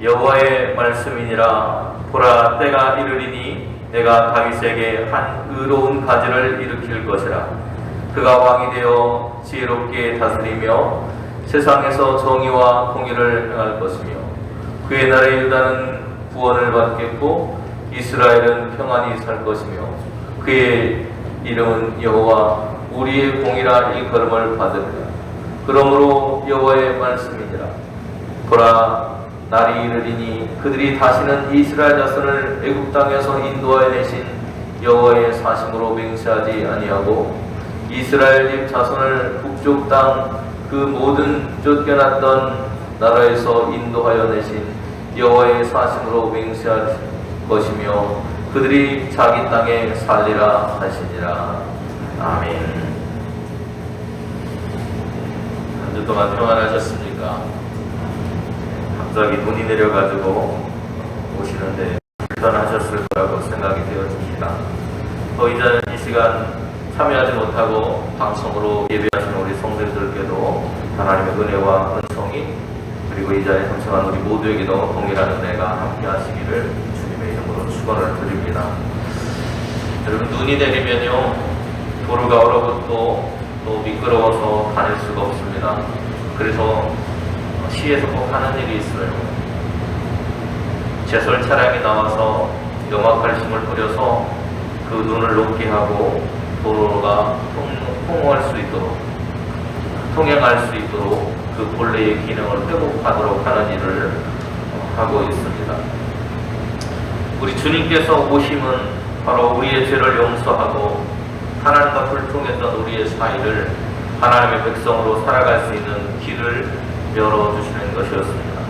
여호와의 말씀이니라. 보라, 때가 이르리니 내가 다윗에게 한 의로운 가지를 일으킬 것이라. 그가 왕이 되어 지혜롭게 다스리며 세상에서 정의와 공의를 행할 것이며 그의 나라의 유다는 구원을 받겠고 이스라엘은 평안히 살 것이며 그의 이름은 여호와 우리의 공이라 일컬음을 받으리라. 그러므로 여호와의 말씀이니라. 보라, 날이 이르리니 그들이 다시는 이스라엘 자손을 애굽 땅에서 인도하여 내신 여호와의 사심으로 맹세하지 아니하고 이스라엘 집 자손을 북쪽 땅 그 모든 쫓겨났던 나라에서 인도하여 내신 여호와의 사심으로 맹세할 것이며 그들이 자기 땅에 살리라 하시니라. 아멘. 한 주 동안 평안하셨습니까? 갑자기 눈이 내려가지고 오시는데 불편하셨을 거라고 생각이 되어집니다. 또 이제 이 시간 참여하지 못하고 방송으로 예배하시는 우리 성도들께도 하나님의 은혜와 은총이 그리고 이 자리에 참석한 우리 모두에게도 동일한 은혜가 함께 하시기를 주님의 이름으로 축원을 드립니다. 여러분, 눈이 내리면요 도로가 얼어붙고 또 미끄러워서 다닐 수가 없습니다. 그래서 시에서 꼭 하는 일이 있어요. 제설 차량이 나와서 염화칼슘을 뿌려서 그 눈을 녹게 하고 도로가 통행할 수 있도록 그 본래의 기능을 회복하도록 하는 일을 하고 있습니다. 우리 주님께서 오심은 바로 우리의 죄를 용서하고 하나님과 불통했던 우리의 사이를 하나님의 백성으로 살아갈 수 있는 길을 열어주시는 것이었습니다.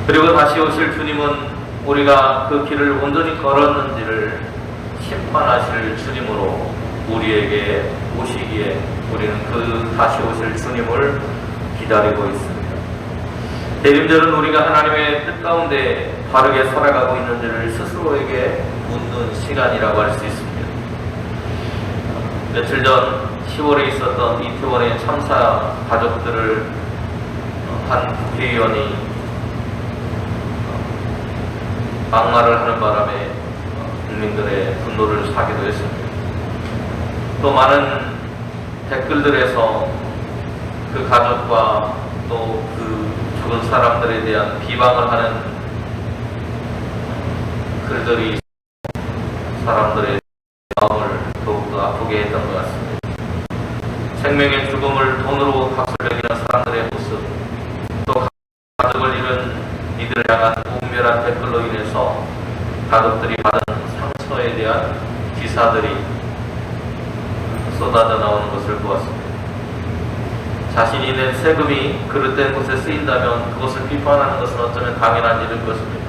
그리고 다시 오실 주님은 우리가 그 길을 온전히 걸었는지를 심판하실 주님으로 우리에게 오시기에 우리는 그 다시 오실 주님을 기다리고 있습니다. 대림절은 우리가 하나님의 뜻 가운데 바르게 살아가고 있는지를 스스로에게 묻는 시간이라고 할 수 있습니다. 며칠 전 10월에 있었던 이태원의 참사 가족들을 한 국회의원이 막말을 하는 바람에 국민들의 분노를 사기도 했습니다. 또 많은 댓글들에서 그 가족과 또 그 죽은 사람들에 대한 비방을 하는 글들이 사람들의 마음을 더욱더 아프게 했던 것 같습니다. 생명의 죽음을 돈으로 값을 매기는 사람들의 모습, 또 가족을 잃은 이들을 향한 우멸한 댓글로 인해서 가족들이 받은 상처에 대한 기사들이 쏟아져 나오는 것을 보았습니다. 자신이 낸 세금이 그릇된 곳에 쓰인다면 그것을 비판하는 것은 어쩌면 당연한 일일 것입니다.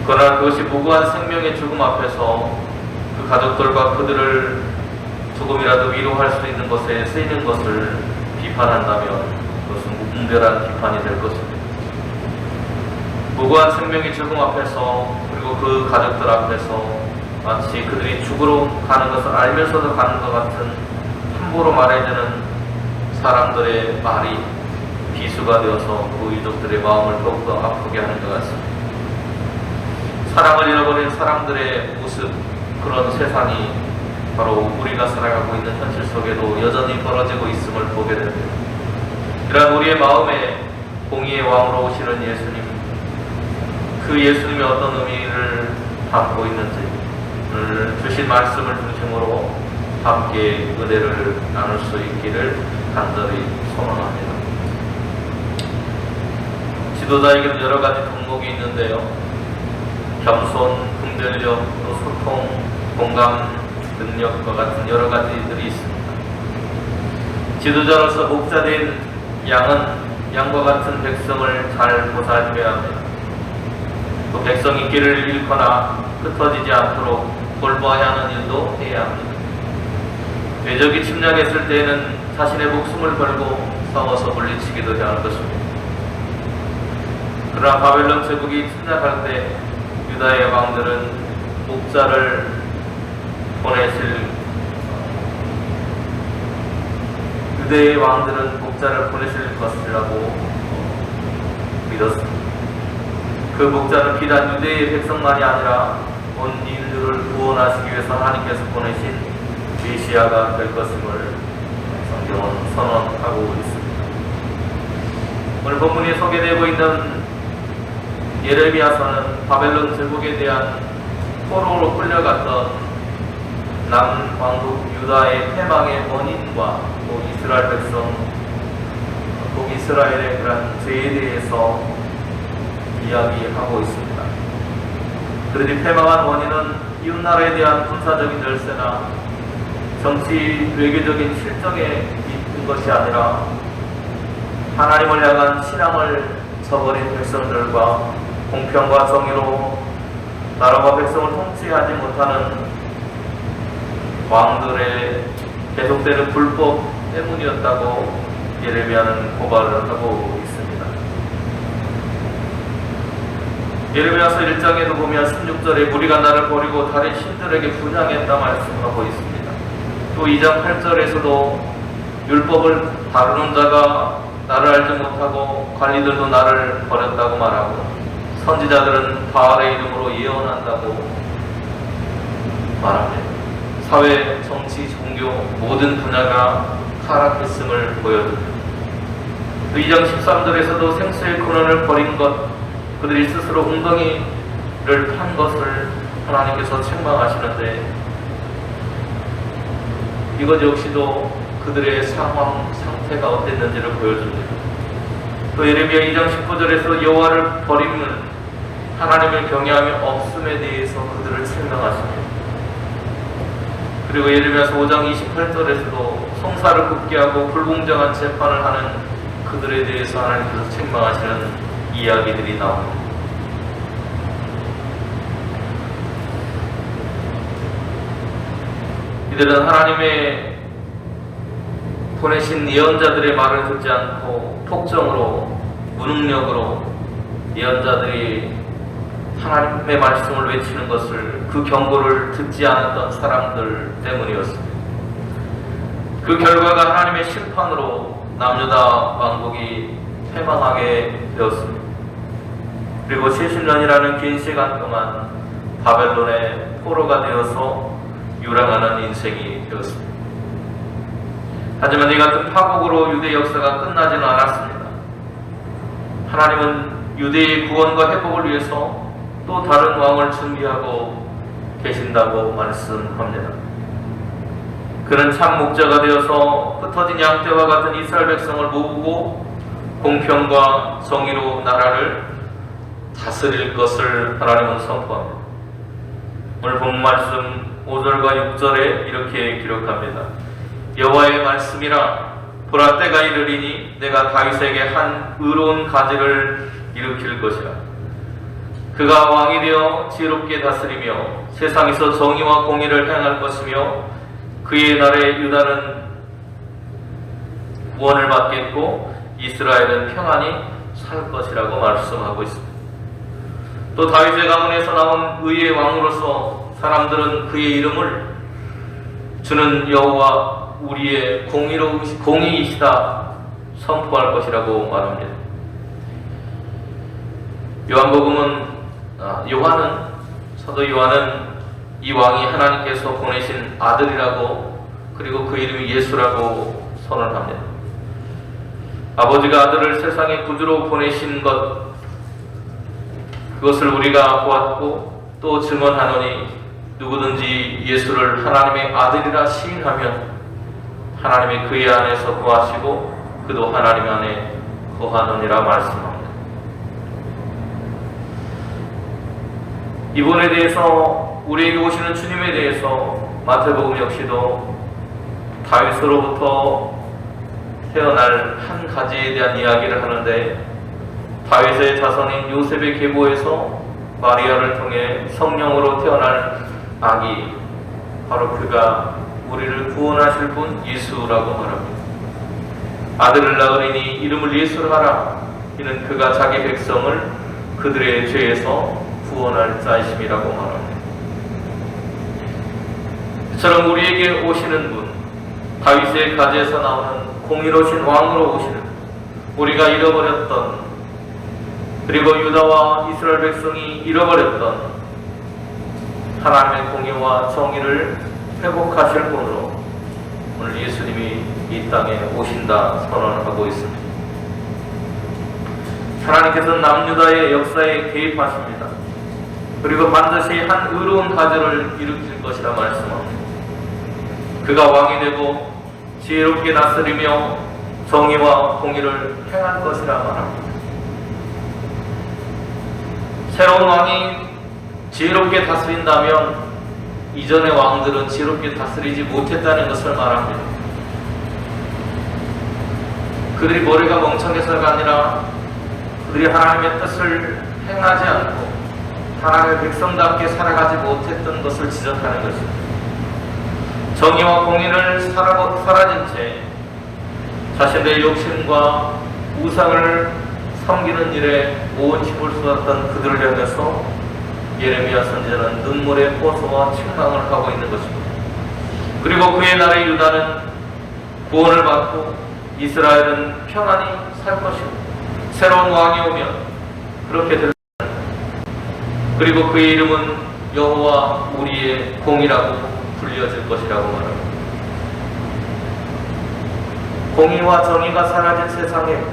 그러나 그것이 무고한 생명의 죽음 앞에서 그 가족들과 그들을 조금이라도 위로할 수 있는 것에 쓰이는 것을 비판한다면 그것은 무분별한 비판이 될 것입니다. 무고한 생명의 죽음 앞에서 그리고 그 가족들 앞에서 마치 그들이 죽으러 가는 것을 알면서도 가는 것 같은 함부로 말해주는 사람들의 말이 비수가 되어서 그 유족들의 마음을 더욱더 아프게 하는 것 같습니다. 사랑을 잃어버린 사람들의 모습, 그런 세상이 바로 우리가 살아가고 있는 현실 속에도 여전히 벌어지고 있음을 보게 됩니다. 이러한 우리의 마음에 공의의 왕으로 오시는 예수님, 그 예수님이 어떤 의미를 담고 있는지 오늘 주신 말씀을 중심으로 함께 은혜를 나눌 수 있기를 간절히 소망합니다. 지도자에게는 여러 가지 덕목이 있는데요. 겸손, 분별력, 또 소통, 공감 능력과 같은 여러 가지들이 있습니다. 지도자로서 목자된 양은 양과 같은 백성을 잘 보살펴야 합니다. 또 백성이 길을 잃거나 흩어지지 않도록 돌보아야 하는 일도 해야 합니다. 외적이 침략했을 때에는 자신의 목숨을 걸고 싸워서 물리치기도 해야 할 것입니다. 그러나 바벨론 제국이 침략할 때 유다의 왕들은 목자를 유대의 왕들은 목자를 보내실 것이라고 믿었습니다. 그 목자는 비단 유대의 백성만이 아니라 온 인류를 구원하시기 위해서 하나님께서 보내신 메시아가 될 것임을 성경은 선언하고 있습니다. 오늘 본문에 소개되고 있는 예레미야서는 바벨론 제국에 대한 포로로 끌려갔던 남왕국 유다의 패망의 원인과 또 이스라엘 백성, 북이스라엘의 그런 죄에 대해서 이야기하고 있습니다. 그들이 패망한 원인은 이웃나라에 대한 군사적인 열세나 정치 외교적인 실정에 있는 것이 아니라 하나님을 향한 신앙을 저버린 백성들과 공평과 정의로 나라와 백성을 통치하지 못하는 왕들의 계속되는 불법 때문이었다고 예레미야는 고발을 하고 있습니다. 예레미야서 1장에도 보면 16절에 무리가 나를 버리고 다른 신들에게 분향했다 말씀하고 있습니다. 또 2장 8절에서도 율법을 다루는 자가 나를 알지 못하고 관리들도 나를 버렸다고 말하고 선지자들은 바알의 이름으로 예언한다고 말합니다. 사회, 정치, 종교 모든 분야가 타락했음을 보여줍니다. 2장 13절에서도 생수의 근원을 버린 것, 그들이 스스로 웅덩이를 판 것을 하나님께서 책망하시는데 이것 역시도 그들의 상태가 어땠는지를 보여줍니다. 또 예레미야 2장 19절에서 여호와를 버림은 하나님을 경외함이 없음에 대해서 그들을 책망하십니다. 그리고 예레미야서 5장 28절에서도 성사를 굳게 하고 불공정한 재판을 하는 그들에 대해서 하나님께서 책망하시는 이야기들이 나옵니다. 이들은 하나님의 보내신 예언자들의 말을 듣지 않고 폭정으로 무능력으로 예언자들이 하나님의 말씀을 외치는 것을 그 경고를 듣지 않았던 사람들 때문이었습니다. 그 결과가 하나님의 심판으로 남유다 왕국이 패망하게 되었습니다. 그리고 70년이라는 긴 시간 동안 바벨론의 포로가 되어서 유랑하는 인생이 되었습니다. 하지만 이 같은 파국으로 유대 역사가 끝나지는 않았습니다. 하나님은 유대의 구원과 회복을 위해서 또 다른 왕을 준비하고 계신다고 말씀합니다. 그는 참 목자가 되어서 흩어진 양떼와 같은 이스라엘 백성을 모으고 공평과 정의로 나라를 다스릴 것을 하나님은 선포합니다. 오늘 본 말씀 5절과 6절에 이렇게 기록합니다. 여호와의 말씀이라 보라 때가 이르리니 내가 다윗에게 한 의로운 가지를 일으킬 것이라. 그가 왕이 되어 지혜롭게 다스리며 세상에서 정의와 공의를 행할 것이며 그의 날에 유다는 구원을 받겠고 이스라엘은 평안히 살 것이라고 말씀하고 있습니다. 또 다윗의 가문에서 나온 의의 왕으로서 사람들은 그의 이름을 주는 여호와 우리의 공의이시다 선포할 것이라고 말합니다. 사도 요한은 이 왕이 하나님께서 보내신 아들이라고 그리고 그 이름이 예수라고 선언합니다. 아버지가 아들을 세상의 구주로 보내신 것 그것을 우리가 보았고 또 증언하노니 누구든지 예수를 하나님의 아들이라 시인하면 하나님이 그의 안에서 거하시고 그도 하나님 안에 거하느니라 말씀합니다. 이번에 대해서 우리에게 오시는 주님에 대해서 마태복음 역시도 다윗으로부터 태어날 한 가지에 대한 이야기를 하는데 다윗의 자손인 요셉의 계보에서 마리아를 통해 성령으로 태어날 아기 바로 그가 우리를 구원하실 분 예수라고 말합니다. 아들을 낳으리니 이름을 예수로 하라. 이는 그가 자기 백성을 그들의 죄에서 구원할 자이심이라고 말합니다. 이처럼 우리에게 오시는 분 다윗의 가지에서 나오는 공의로우신 왕으로 오시는 우리가 잃어버렸던 그리고 유다와 이스라엘 백성이 잃어버렸던 하나님의 공의와 정의를 회복하실 분으로 오늘 예수님이 이 땅에 오신다 선언하고 있습니다. 하나님께서는 남유다의 역사에 개입하십니다. 그리고 반드시 한 의로운 가정을 일으킬 것이라 말씀합니다. 그가 왕이 되고 지혜롭게 다스리며 정의와 공의를 행할 것이라 말합니다. 새로운 왕이 지혜롭게 다스린다면 이전의 왕들은 지혜롭게 다스리지 못했다는 것을 말합니다. 그들이 머리가 멍청해서가 아니라 그들이 하나님의 뜻을 행하지 않고 하나님의 백성답게 살아가지 못했던 것을 지적하는 것입니다. 정의와 공의를 사라진 채 자신의 욕심과 우상을 섬기는 일에 온 힘을 쏟았던 그들을 향해서 예레미야 선지자는 눈물의 호소와 책망을 하고 있는 것입니다. 그리고 그의 나라 유다는 구원을 받고 이스라엘은 평안히 살 것입니다. 새로운 왕이 오면 그렇게 될 것입니다. 그리고 그의 이름은 여호와 우리의 공이라고 불려질 것이라고 말합니다. 공의와 정의가 사라진 세상에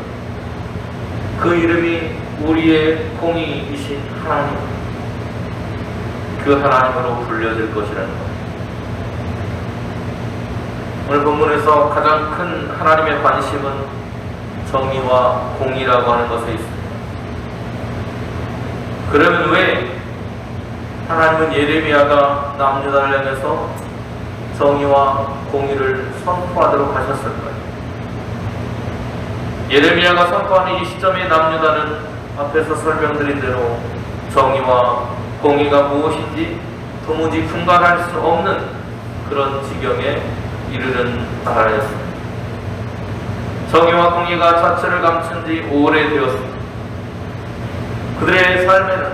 그 이름이 우리의 공의이신 하나님, 그 하나님으로 불려질 것이라는 것. 오늘 본문에서 가장 큰 하나님의 관심은 정의와 공의라고 하는 것에 있습니다. 그러면 왜 하나님은 예레미야가 남유다를 향해서 정의와 공의를 선포하도록 하셨을까요? 예레미야가 선포하는 이 시점의 남유다는 앞에서 설명드린 대로 정의와 공의가 무엇인지 도무지 분간할 수 없는 그런 지경에 이르는 나라였습니다. 정의와 공의가 자체를 감춘 지 오래되었습니다. 그들의 삶에는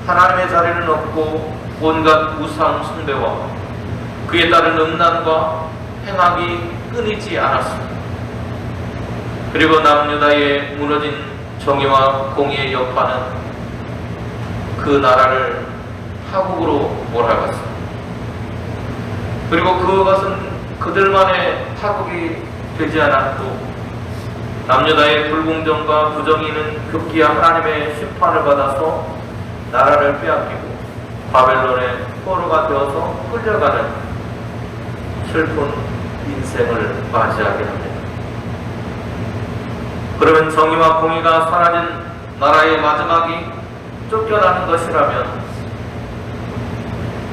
하나님의 자리를 얻고 온갖 우상 숭배와 그에 따른 음란과 행악이 끊이지 않았습니다. 그리고 남유다의 무너진 정의와 공의의 여파는 그 나라를 파국으로 몰아갔습니다. 그리고 그것은 그들만의 파국이 되지 않았고 남유다의 불공정과 부정의는 급기야 하나님의 심판을 받아서 나라를 빼앗기고 바벨론의 포로가 되어서 끌려가는 슬픈 인생을 맞이하게 합니다. 그러면 정의와 공의가 사라진 나라의 마지막이 쫓겨나는 것이라면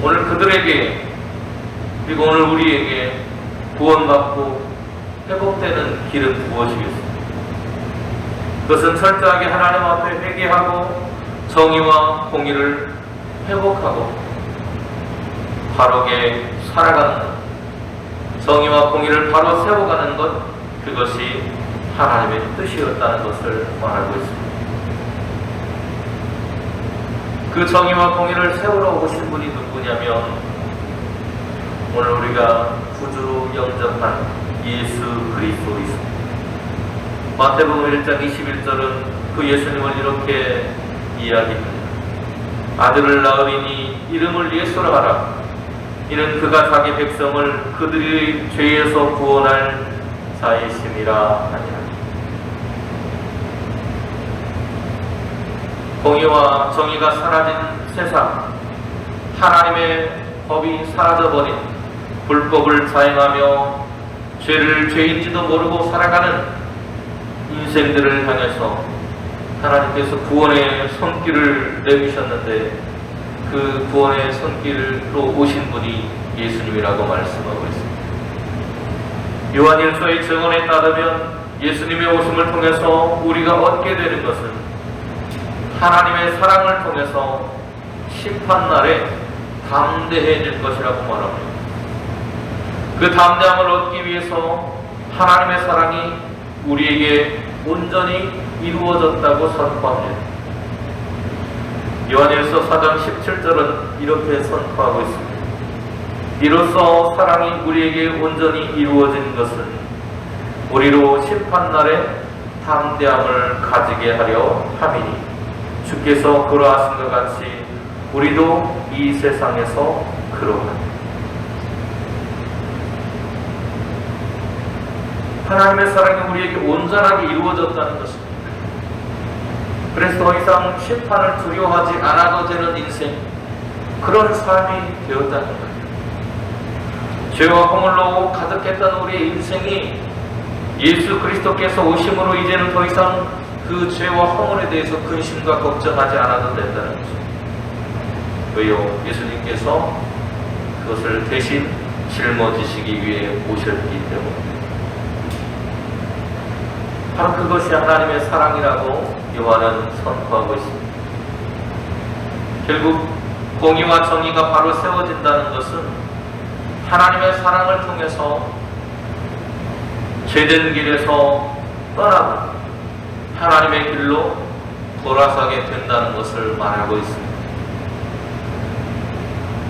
오늘 그들에게 그리고 오늘 우리에게 구원받고 회복되는 길은 무엇이겠습니까? 그것은 철저하게 하나님 앞에 회개하고 정의와 공의를 회복하고 바르게 살아가는 것, 정의와 공의를 바로 세워가는 것, 그것이 하나님의 뜻이었다는 것을 말하고 있습니다. 그 정의와 공의를 세우러 오신 분이 누구냐면 오늘 우리가 구주로 영접한 예수 그리스도이십니다. 마태복음 1장 21절은 그 예수님을 이렇게 이야기합니다. 아들을 낳으리니 이름을 예수라 하라. 이는 그가 자기 백성을 그들의 죄에서 구원할 자이심이라 하니라. 공의와 정의가 사라진 세상, 하나님의 법이 사라져버린 불법을 자행하며 죄를 죄인지도 모르고 살아가는 인생들을 향해서 하나님께서 구원의 손길을 내미셨는데 그 구원의 손길로 오신 분이 예수님이라고 말씀하고 있습니다. 요한일서의 증언에 따르면 예수님의 오심을 통해서 우리가 얻게 되는 것은 하나님의 사랑을 통해서 심판날에 담대해질 것이라고 말합니다. 그 담대함을 얻기 위해서 하나님의 사랑이 우리에게 온전히 이루어졌다고 선포합니다. 요한일서 4장 17절은 이렇게 선포하고 있습니다. 이로써 사랑이 우리에게 온전히 이루어진 것은 우리로 심판날에 담대함을 가지게 하려 함이니 주께서 그러하신 것 같이 우리도 이 세상에서 그러하니. 하나님의 사랑이 우리에게 온전하게 이루어졌다는 것입니다. 그래서 더 이상 심판을 두려워하지 않아도 되는 인생, 그런 삶이 되었다는 거예요. 죄와 허물로 가득했던 우리의 인생이 예수 그리스도께서 오심으로 이제는 더 이상 그 죄와 허물에 대해서 근심과 걱정하지 않아도 된다는 거죠. 왜요? 예수님께서 그것을 대신 짊어지시기 위해 오셨기 때문에. 바로 그것이 하나님의 사랑이라고 요한은 선포하고 있습니다. 결국 공의와 정의가 바로 세워진다는 것은 하나님의 사랑을 통해서 죄된 길에서 떠나고 하나님의 길로 돌아서게 된다는 것을 말하고 있습니다.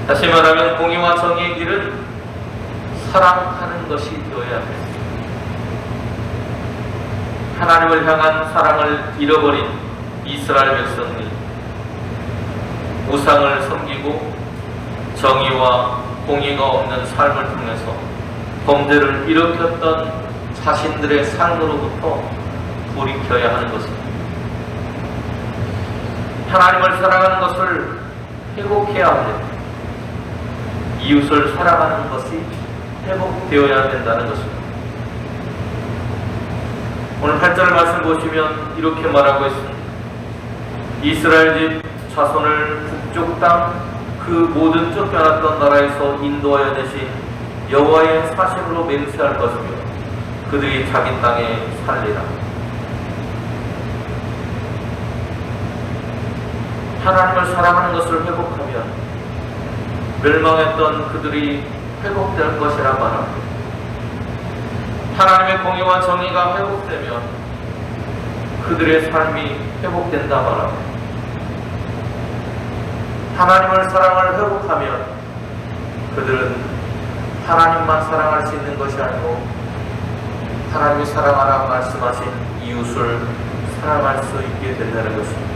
다시 말하면 공의와 정의의 길은 사랑하는 것이 되어야 합니다. 하나님을 향한 사랑을 잃어버린 이스라엘 백성이 우상을 섬기고 정의와 공의가 없는 삶을 통해서 범죄를 일으켰던 자신들의 삶으로부터 돌이켜야 하는 것입니다. 하나님을 사랑하는 것을 회복해야 합니다. 이웃을 사랑하는 것이 회복되어야 된다는 것입니다. 오늘 8절 말씀 보시면 이렇게 말하고 있습니다. 이스라엘 집 자손을 북쪽 땅 그 모든 쫓겨났던 나라에서 인도하여 내신 여호와의 사심으로 맹세할 것이며 그들이 자기 땅에 살리라. 하나님을 사랑하는 것을 회복하면 멸망했던 그들이 회복될 것이라 말합니다. 하나님의 공의와 정의가 회복되면 그들의 삶이 회복된다 말합니다. 하나님을 사랑을 회복하면 그들은 하나님만 사랑할 수 있는 것이 아니고 하나님이 사랑하라 말씀하신 이웃을 사랑할 수 있게 된다는 것입니다.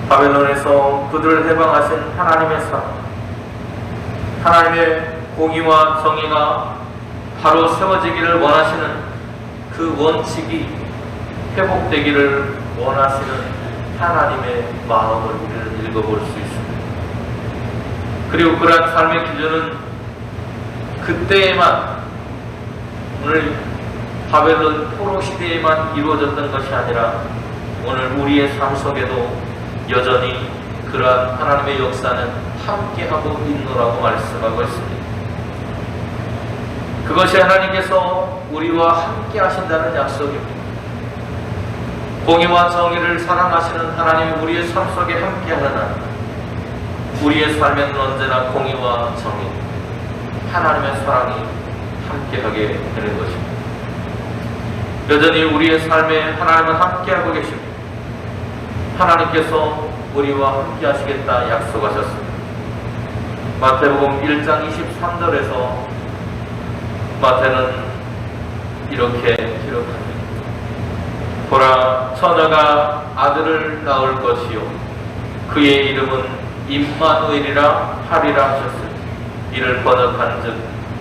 바벨론에서 그들을 해방하신 하나님의 사랑, 하나님의 공의와 정의가 바로 세워지기를 원하시는 그 원칙이 회복되기를 원하시는 하나님의 마음을 우리는 읽어볼 수 있습니다. 그리고 그러한 삶의 기준은 그때에만, 오늘 바벨론 포로 시대에만 이루어졌던 것이 아니라 오늘 우리의 삶 속에도 여전히 그러한 하나님의 역사는 함께하고 있노라고 말씀하고 있습니다. 그것이 하나님께서 우리와 함께 하신다는 약속입니다. 공의와 정의를 사랑하시는 하나님이 우리의 삶 속에 함께하는 한 우리의 삶에는 언제나 공의와 정의, 하나님의 사랑이 함께하게 되는 것입니다. 여전히 우리의 삶에 하나님은 함께하고 계십니다. 하나님께서 우리와 함께 하시겠다 약속하셨습니다. 마태복음 1장 23절에서 마태는 이렇게 기록합니다. 보라, 처녀가 아들을 낳을 것이요 그의 이름은 임마누엘이라 하리라 하셨으니 이를 번역한즉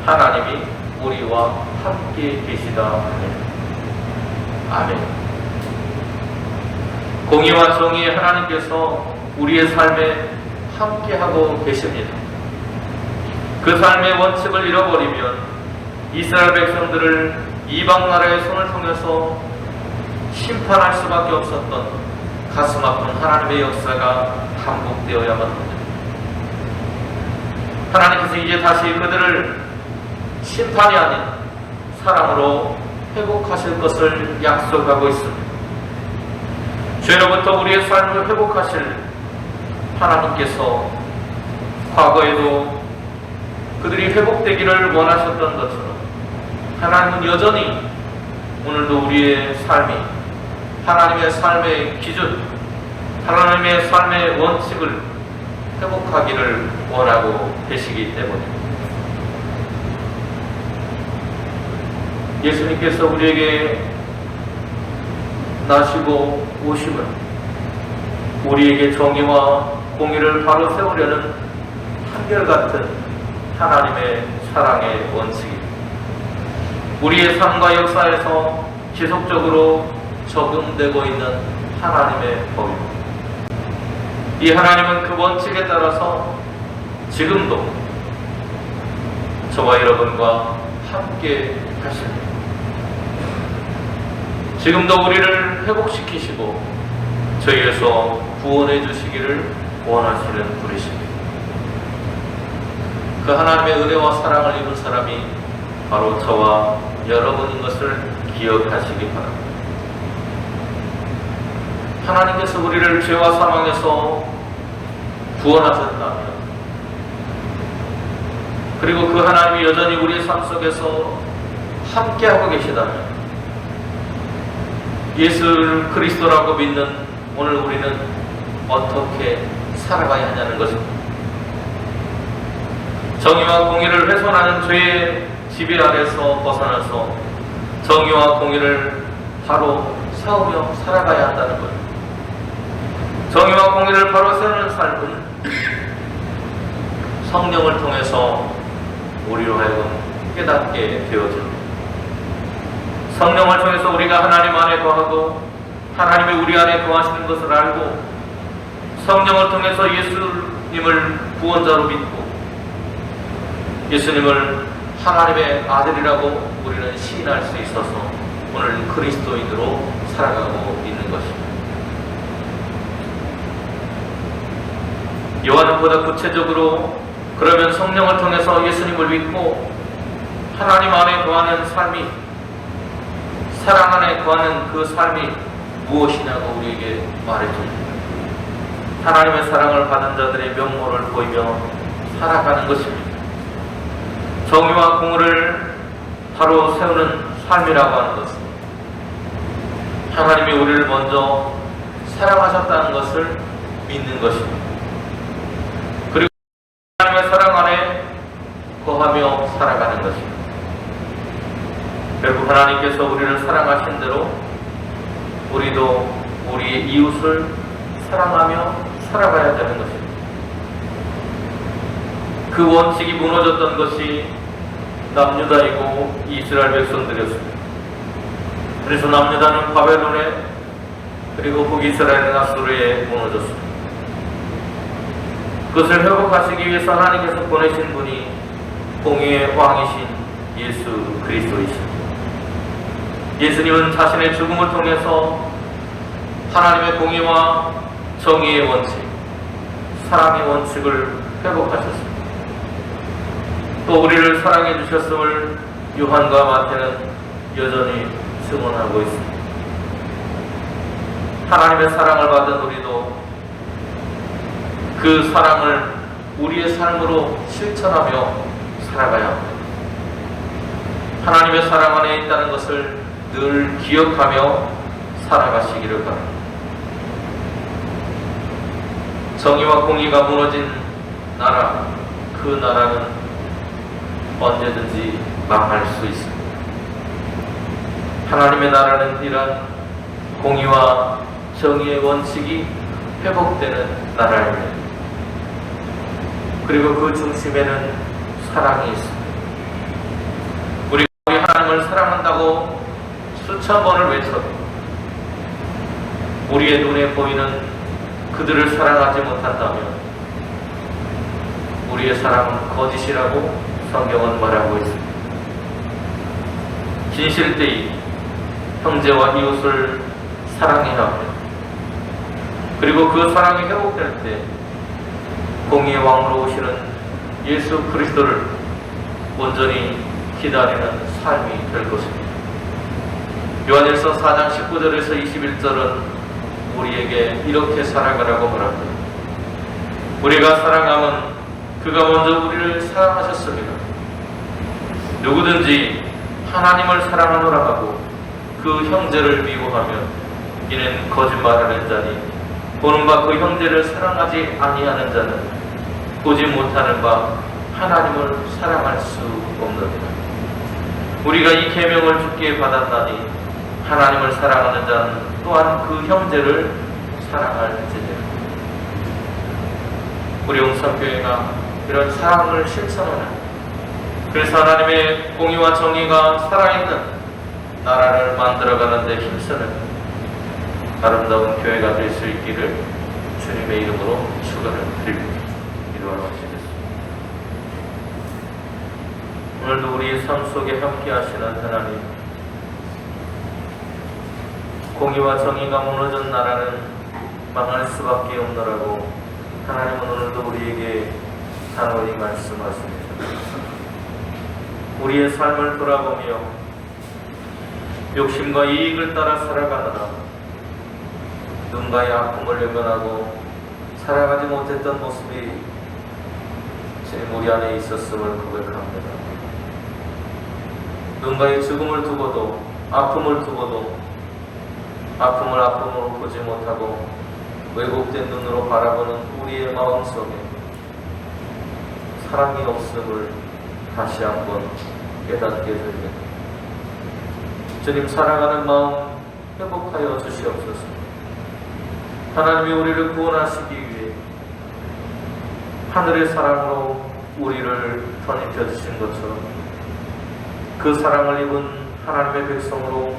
하나님이 우리와 함께 계시다 하네. 아멘. 공의와 정의의 하나님께서 우리의 삶에 함께하고 계십니다. 그 삶의 원칙을 잃어버리면 이스라엘 백성들을 이방 나라의 손을 통해서 심판할 수밖에 없었던 가슴 아픈 하나님의 역사가 반복되어야만 합니다. 하나님께서 이제 다시 그들을 심판이 아닌 사랑으로 회복하실 것을 약속하고 있습니다. 죄로부터 우리의 삶을 회복하실 하나님께서 과거에도 그들이 회복되기를 원하셨던 것처럼 하나님은 여전히 오늘도 우리의 삶이 하나님의 삶의 기준, 하나님의 삶의 원칙을 회복하기를 원하고 계시기 때문입니다. 예수님께서 우리에게 나시고 오심은 우리에게 정의와 공의를 바로 세우려는 한결같은 하나님의 사랑의 원칙입니다. 우리의 삶과 역사에서 지속적으로 적용되고 있는 하나님의 법입니다. 이 하나님은 그 원칙에 따라서 지금도 저와 여러분과 함께 하십니다. 지금도 우리를 회복시키시고 저희에서 구원해 주시기를 원하시는 분이십니다. 그 하나님의 은혜와 사랑을 입은 사람이 바로 저와 여러분인 것을 기억하시기 바랍니다. 하나님께서 우리를 죄와 사망에서 구원하셨다면, 그리고 그 하나님이 여전히 우리의 삶 속에서 함께하고 계시다면, 예수 그리스도라고 믿는 오늘 우리는 어떻게 살아가야 하냐는 것입니다. 정의와 공의를 훼손하는 죄의 지배 아래서 벗어나서 정의와 공의를 바로 세우며 살아가야 한다는 것. 정의와 공의를 바로 세우는 삶은 성령을 통해서 우리로 하여금 깨닫게 되어집니다. 성령을 통해서 우리가 하나님 안에 거하고 하나님이 우리 안에 거하시는 것을 알고 성령을 통해서 예수님을 구원자로 믿고 예수님을 하나님의 아들이라고 우리는 시인할 수 있어서 오늘 그리스도인으로 살아가고 있는 것입니다. 요한은 보다 구체적으로 그러면 성령을 통해서 예수님을 믿고 하나님 안에 거하는 삶이, 사랑 안에 거하는 그 삶이 무엇이냐고 우리에게 말해줍니다. 하나님의 사랑을 받은 자들의 면모를 보이며 살아가는 것입니다. 정의와 공의를 바로 세우는 삶이라고 하는 것은 하나님이 우리를 먼저 사랑하셨다는 것을 믿는 것입니다. 그리고 하나님의 사랑 안에 거하며 살아가는 것입니다. 결국 하나님께서 우리를 사랑하신 대로 우리도 우리의 이웃을 사랑하며 살아가야 되는 것입니다. 그 원칙이 무너졌던 것이 남유다이고 이스라엘 백성들이었습니다. 그래서 남유다는 바벨론에, 그리고 북이스라엘은 아수르에 무너졌습니다. 그것을 회복하시기 위해서 하나님께서 보내신 분이 공의의 왕이신 예수 그리스도이십니다. 예수님은 자신의 죽음을 통해서 하나님의 공의와 정의의 원칙, 사랑의 원칙을 회복하셨습니다. 또 우리를 사랑해 주셨음을 요한과 마태는 여전히 증언하고 있습니다. 하나님의 사랑을 받은 우리도 그 사랑을 우리의 삶으로 실천하며 살아가야 합니다. 하나님의 사랑 안에 있다는 것을 늘 기억하며 살아가시기를 바랍니다. 정의와 공의가 무너진 나라, 그 나라는 언제든지 망할 수 있습니다. 하나님의 나라는 이런 공의와 정의의 원칙이 회복되는 나라입니다. 그리고 그 중심에는 사랑이 있습니다. 우리가 하나님을 사랑한다고 수천 번을 외쳐도 우리의 눈에 보이는 그들을 사랑하지 못한다면 우리의 사랑은 거짓이라고 성경은 말하고 있습니다. 진실되이 형제와 이웃을 사랑해야 합니다. 그리고 그 사랑이 회복될 때 공의의 왕으로 오시는 예수 그리스도를 온전히 기다리는 삶이 될 것입니다. 요한일서 4장 19절에서 21절은 우리에게 이렇게 살아가라고 말합니다. 우리가 사랑하면 그가 먼저 우리를 사랑하셨습니다. 누구든지 하나님을 사랑하노라 하고 그 형제를 미워하면 이는 거짓말하는 자니 보는 바 그 형제를 사랑하지 아니하는 자는 보지 못하는 바 하나님을 사랑할 수 없느니라. 우리가 이 계명을 주께 받았나니 하나님을 사랑하는 자는 또한 그 형제를 사랑할지니라. 우리 용산교회가 이런 사랑을 실천하는, 그래서 하나님의 공의와 정의가 살아있는 나라를 만들어가는 데 힘쓰는 아름다운 교회가 될 수 있기를 주님의 이름으로 축원을 드립니다. 기도하시겠습니다. 오늘도 우리의 삶 속에 함께 하시는 하나님, 공의와 정의가 무너진 나라는 망할 수밖에 없노라고 하나님은 오늘도 우리에게 단호히 말씀하십니다. 우리의 삶을 돌아보며 욕심과 이익을 따라 살아가느라 누군가의 아픔을 외면하고 살아가지 못했던 모습이 지금 우리 안에 있었음을 고백합니다. 누군가의 죽음을 두고도, 아픔을 두고도 아픔을 아픔으로 보지 못하고 왜곡된 눈으로 바라보는 우리의 마음속에 사랑이 없음을 다시 한번 깨닫게 됩니다. 주님, 사랑하는 마음 회복하여 주시옵소서. 하나님이 우리를 구원하시기 위해 하늘의 사랑으로 우리를 덧입혀 주신 것처럼 그 사랑을 입은 하나님의 백성으로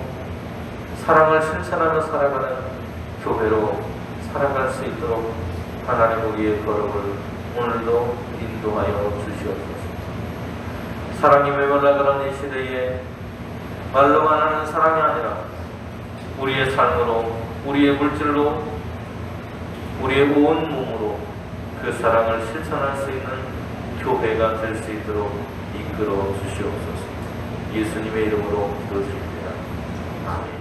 사랑을 실천하며 살아가는 교회로 살아갈 수 있도록 하나님 우리의 걸음을 오늘도 인도하여 주시옵소서. 사랑이 메말라가는 이 시대에 말로만 하는 사랑이 아니라 우리의 삶으로, 우리의 물질로, 우리의 온 몸으로 그 사랑을 실천할 수 있는 교회가 될 수 있도록 이끌어 주시옵소서. 예수님의 이름으로 기도드립니다. 아멘.